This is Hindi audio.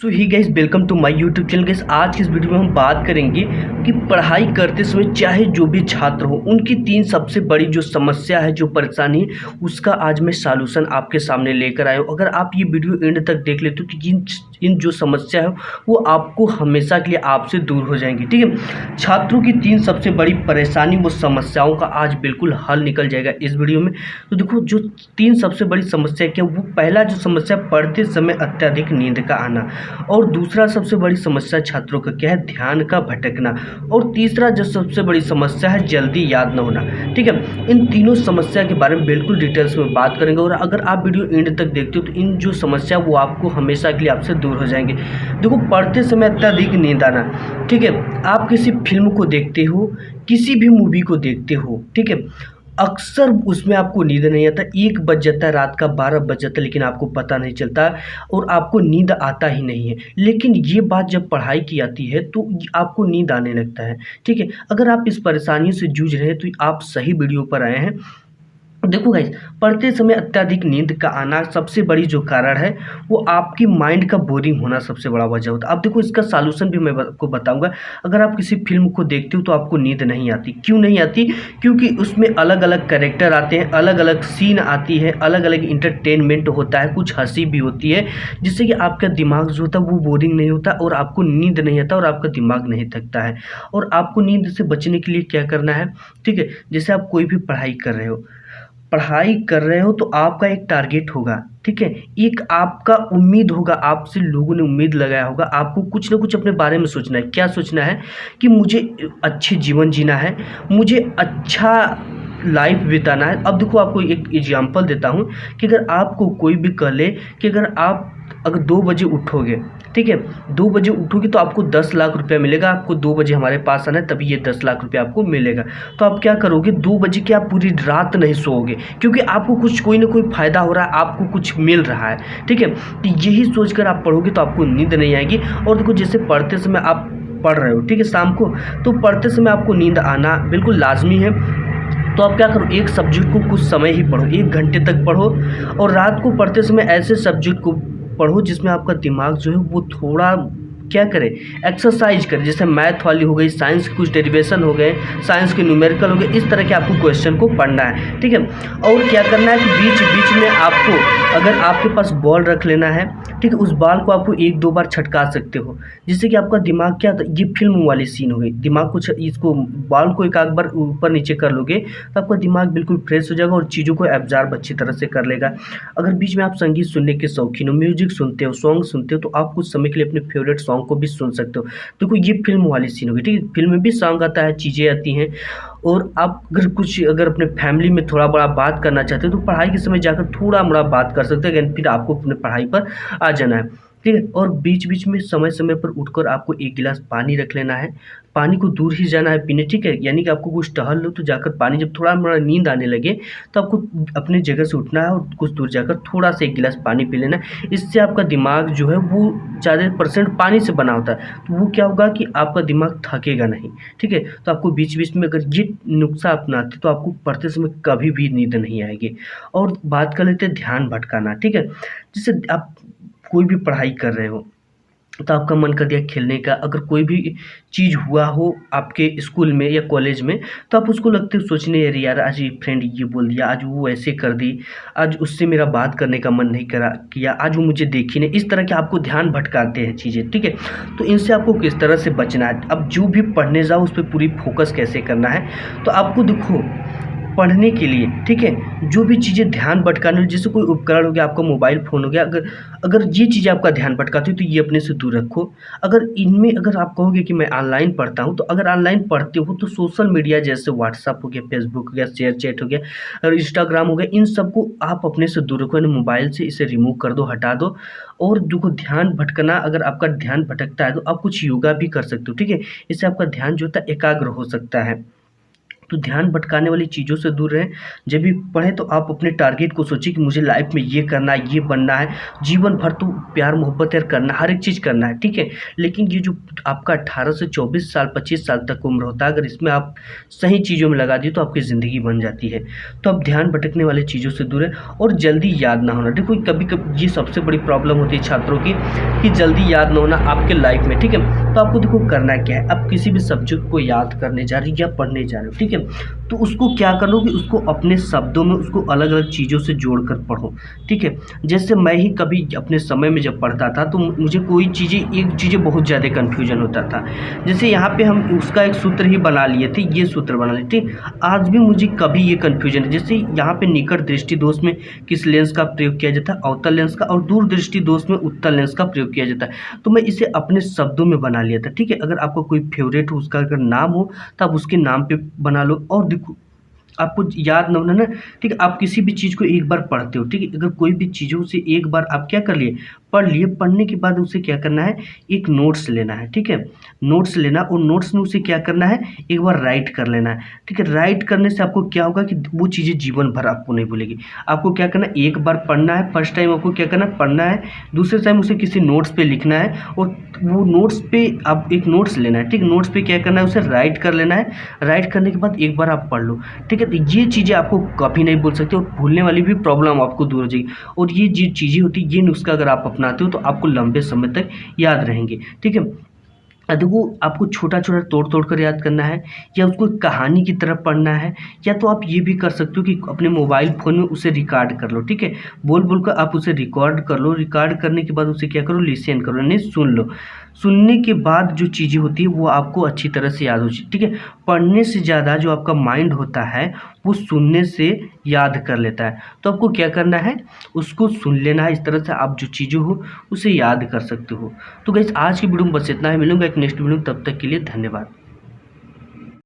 So hi guys, welcome to my YouTube channel. Guys, आज की इस वीडियो में हम बात करेंगे कि पढ़ाई करते समय चाहे जो भी छात्र हो, उनकी 3 सबसे बड़ी जो समस्या है, जो परेशानी है, उसका आज मैं सॉल्यूशन आपके सामने लेकर आया हूँ। अगर आप ये वीडियो एंड तक देख लेते हो तो इन जो समस्या है वो आपको हमेशा के लिए आपसे दूर हो जाएंगी। ठीक है, छात्रों की 3 सबसे बड़ी परेशानी, वो समस्याओं का आज बिल्कुल हल निकल जाएगा इस वीडियो में। तो देखो, जो 3 सबसे बड़ी समस्या क्या, वो पहला जो समस्या पढ़ते समय अत्यधिक नींद का आना, और दूसरा सबसे बड़ी समस्या छात्रों का क्या है, ध्यान का भटकना, और तीसरा जो सबसे बड़ी समस्या है, जल्दी याद न होना। ठीक है, इन तीनों समस्या के बारे में बिल्कुल डिटेल्स में बात करेंगे, और अगर आप वीडियो एंड तक देखते हो तो इन जो समस्या वो आपको हमेशा के लिए आपसे दूर हो जाएंगे। देखो, पढ़ते समय अत्यधिक नींद आना, ठीक है, आप किसी फिल्म को देखते हो, किसी भी मूवी को देखते हो, ठीक है, अक्सर उसमें आपको नींद नहीं आता, 1 बज जाता है, रात का 12 बज जाता है, लेकिन आपको पता नहीं चलता और आपको नींद आता ही नहीं है। लेकिन ये बात जब पढ़ाई की आती है तो आपको नींद आने लगता है। ठीक है, अगर आप इस परेशानियों से जूझ रहे हैं तो आप सही वीडियो पर आए हैं। देखो गाइस, पढ़ते समय अत्यधिक नींद का आना सबसे बड़ी जो कारण है, वो आपकी माइंड का बोरिंग होना सबसे बड़ा वजह होता है। अब देखो, इसका सॉल्यूशन भी मैं आपको बताऊंगा। अगर आप किसी फिल्म को देखते हो तो आपको नींद नहीं आती, क्यों नहीं आती? क्योंकि उसमें अलग अलग कैरेक्टर आते हैं, अलग अलग सीन आती है, अलग अलग इंटरटेनमेंट होता है, कुछ हंसी भी होती है, जिससे कि आपका दिमाग जो होता है वो बोरिंग नहीं होता और आपको नींद नहीं आता और आपका दिमाग नहीं थकता है। और आपको नींद से बचने के लिए क्या करना है? ठीक है, जैसे आप कोई भी पढ़ाई कर रहे हो तो आपका एक टारगेट होगा। ठीक है, एक आपका उम्मीद होगा, आपसे लोगों ने उम्मीद लगाया होगा, आपको कुछ ना कुछ अपने बारे में सोचना है। क्या सोचना है? कि मुझे अच्छे जीवन जीना है, मुझे अच्छा लाइफ बिताना है। अब देखो, आपको एक एग्जांपल देता हूँ कि अगर आपको कोई भी कह ले कि अगर 2 बजे उठोगे, ठीक है, 2 बजे उठोगे तो आपको 10 लाख रुपया मिलेगा, आपको 2 बजे हमारे पास आना है, तभी ये 10 लाख रुपया आपको मिलेगा। तो आप क्या करोगे? 2 बजे के आप पूरी रात नहीं सोओगे, क्योंकि आपको कुछ कोई ना कोई फ़ायदा हो रहा है, आपको कुछ मिल रहा है। ठीक है, तो यही सोचकर आप पढ़ोगे तो आपको नींद नहीं आएगी। और देखो, जैसे पढ़ते समय आप पढ़ रहे हो, ठीक है, शाम को, तो पढ़ते समय आपको नींद आना बिल्कुल लाजमी है। तो आप क्या करो, एक सब्जेक्ट को कुछ समय ही पढ़ो, 1 घंटे तक पढ़ो, और रात को पढ़ते समय ऐसे सब्जेक्ट को पढ़ो जिसमें आपका दिमाग जो है वो थोड़ा क्या करे, एक्सरसाइज करे। जैसे मैथ वाली हो गई, साइंस के कुछ डेरिवेशन हो गए, साइंस के न्यूमेरिकल हो गए, इस तरह के आपको क्वेश्चन को पढ़ना है। ठीक है, और क्या करना है कि बीच बीच में आपको, अगर आपके पास बॉल रख लेना है, ठीक है, उस बॉल को आपको 1-2 बार छटका सकते हो, जिससे कि आपका दिमाग क्या, ये फिल्म वाली सीन हो गई, दिमाग को इसको बॉल को एक आध बार ऊपर नीचे कर लोगे तो आपका दिमाग बिल्कुल फ्रेश हो जाएगा और चीज़ों को एब्जॉर्ब अच्छी तरह से कर लेगा। अगर बीच में आप संगीत सुनने के शौकीन हो, म्यूजिक सुनते हो, सॉन्ग सुनते हो, तो आप कुछ समय के लिए अपने फेवरेट सॉन्ग को भी सुन सकते हो। देखो, ये फिल्म वाली सीन होगी, ठीक है, फिल्म में भी सॉन्ग आता है, चीज़ें आती हैं। और आप अगर अपने फैमिली में थोड़ा बड़ा बात करना चाहते हो तो पढ़ाई के समय जाकर थोड़ा बड़ा बात कर सकते हैं, लेकिन फिर आपको अपने पढ़ाई पर आ जाना है। ठीक है, और बीच बीच में समय समय पर उठकर आपको 1 गिलास पानी रख लेना है, पानी को दूर ही जाना है पीने। ठीक है, यानी कि आपको कुछ टहल लो तो जाकर पानी, जब थोड़ा मोड़ा नींद आने लगे तो आपको अपनी जगह से उठना है और कुछ दूर जाकर थोड़ा सा 1 गिलास पानी पी लेना है। इससे आपका दिमाग जो है वो 40% पानी से बना होता है, तो वो क्या होगा कि आपका दिमाग थकेगा नहीं। ठीक है, तो आपको बीच बीच में अगर ये नुस्खा अपनाते तो आपको पढ़ते समय कभी भी नींद नहीं आएगी। और बात कर लेते हैं ध्यान भटकाना। ठीक है, जैसे आप कोई भी पढ़ाई कर रहे हो तो आपका मन कर दिया खेलने का, अगर कोई भी चीज़ हुआ हो आपके स्कूल में या कॉलेज में, तो आप उसको लगते हो सोचने, अरे यार, आज ये फ्रेंड ये बोल दिया, आज वो ऐसे कर दी, आज उससे मेरा बात करने का मन नहीं करा किया, आज वो मुझे देखी नहीं, इस तरह के आपको ध्यान भटकाते हैं चीज़ें। ठीक है, तो इनसे आपको किस तरह से बचना है? अब जो भी पढ़ने जाओ उस पर पूरी फोकस कैसे करना है, तो आपको देखो, पढ़ने के लिए, ठीक है, जो भी चीज़ें ध्यान भटकाने, जैसे कोई उपकरण हो गया, आपका मोबाइल फ़ोन हो गया, अगर ये चीज़ें आपका ध्यान भटकाती हो तो ये अपने से दूर रखो। अगर आप कहोगे कि मैं ऑनलाइन पढ़ता हूँ, तो अगर ऑनलाइन पढ़ते हो तो सोशल मीडिया जैसे व्हाट्सअप हो गया, फेसबुक हो गया, शेयर चैट हो गया और इंस्टाग्राम हो गया, इन सबको आप अपने से दूर रखो, यानी मोबाइल से इसे रिमूव कर दो, हटा दो। और जो ध्यान भटकना, अगर आपका ध्यान भटकता है तो आप कुछ योगा भी कर सकते हो। ठीक है, इससे आपका ध्यान जो होता है एकाग्र हो सकता है। तो ध्यान भटकाने वाली चीज़ों से दूर रहें। जब भी पढ़ें तो आप अपने टारगेट को सोचिए कि मुझे लाइफ में ये करना है, ये बनना है, जीवन भर तो प्यार मोहब्बत यार करना, हर एक चीज़ करना है, ठीक है। लेकिन ये जो आपका 18 से 24 साल 25 साल तक उम्र होता है, अगर इसमें आप सही चीज़ों में लगा दिए तो आपकी ज़िंदगी बन जाती है। तो आप ध्यान भटकने वाली चीज़ों से दूर रहें और जल्दी याद ना होना। देखो कभी कभी ये सबसे बड़ी प्रॉब्लम होती है छात्रों की कि जल्दी याद ना होना आपके लाइफ में, ठीक है। तो आपको देखो करना क्या है, आप किसी भी सब्जेक्ट को याद करने जा रहे हो या पढ़ने जा रहे हो, ठीक है, तो उसको क्या करो कि उसको अपने शब्दों में उसको अलग अलग चीज़ों से जोड़कर पढ़ो, ठीक है। जैसे मैं ही कभी अपने समय में जब पढ़ता था तो मुझे कोई चीज़ें एक चीज़ें बहुत ज़्यादा कन्फ्यूजन होता था। जैसे यहाँ पे हम उसका एक सूत्र ही बना लिए थे, ये सूत्र बना लिए, ठीक। आज भी मुझे कभी ये कन्फ्यूजन है, जैसे यहाँ पे निकट दृष्टि दोष में किस लेंस का प्रयोग किया जाता है, अवतल लेंस का, और दूर दृष्टि दोष में उत्तल लेंस का प्रयोग किया जाता है। तो मैं इसे अपने शब्दों में बना लिया था, ठीक है। अगर आपको कोई फेवरेट हो, उसका अगर नाम हो तो आप उसके नाम पे बना लो। और देखो आपको याद ना होना ना, ठीक है, आप किसी भी चीज़ को एक बार पढ़ते हो, ठीक है, अगर कोई भी चीज़ों से एक बार आप क्या कर लिए, पढ़ लिए, पढ़ने के बाद उसे क्या करना है, एक नोट्स लेना है, ठीक है, नोट्स लेना, और नोट्स में उसे क्या करना है, एक बार राइट कर लेना है, ठीक है। राइट करने से आपको क्या होगा कि वो चीज़ें जीवन भर आपको नहीं भूलेगी। आपको क्या करना है, एक बार पढ़ना है, फर्स्ट टाइम आपको क्या करना है, पढ़ना है, दूसरे टाइम उसे किसी नोट्स पे लिखना है, और वो नोट्स पे आप एक नोट्स लेना है, ठीक, नोट्स पे क्या करना है, उसे राइट कर लेना है। राइट करने के बाद एक बार आप पढ़ लो, ठीक है। तो ये चीज़ें आपको कभी नहीं भूल सकते और भूलने वाली भी प्रॉब्लम आपको दूर हो जाएगी। और ये जो चीज़ें होती है, ये नुस्खा अगर आप अपनाते हो तो आपको लंबे समय तक याद रहेंगे, ठीक है। देखो आपको छोटा छोटा तोड़ तोड़ कर याद करना है, या उसको कहानी की तरह पढ़ना है, या तो आप ये भी कर सकते हो कि अपने मोबाइल फ़ोन में उसे रिकॉर्ड कर लो, ठीक है। बोल बोल कर आप उसे रिकॉर्ड कर लो। रिकॉर्ड करने के बाद उसे क्या करो, लिसन करो, यानी सुन लो। सुनने के बाद जो चीज़ें होती है वो आपको अच्छी तरह से याद हो, ठीक है। पढ़ने से ज़्यादा जो आपका माइंड होता है वो सुनने से याद कर लेता है। तो आपको क्या करना है, उसको सुन लेना है, इस तरह से आप जो चीज़ें हो उसे याद कर सकते हो। तो गाइस आज की वीडियो में बस इतना है, मिलूंगा एक नेक्स्ट वीडियो, तब तक के लिए धन्यवाद।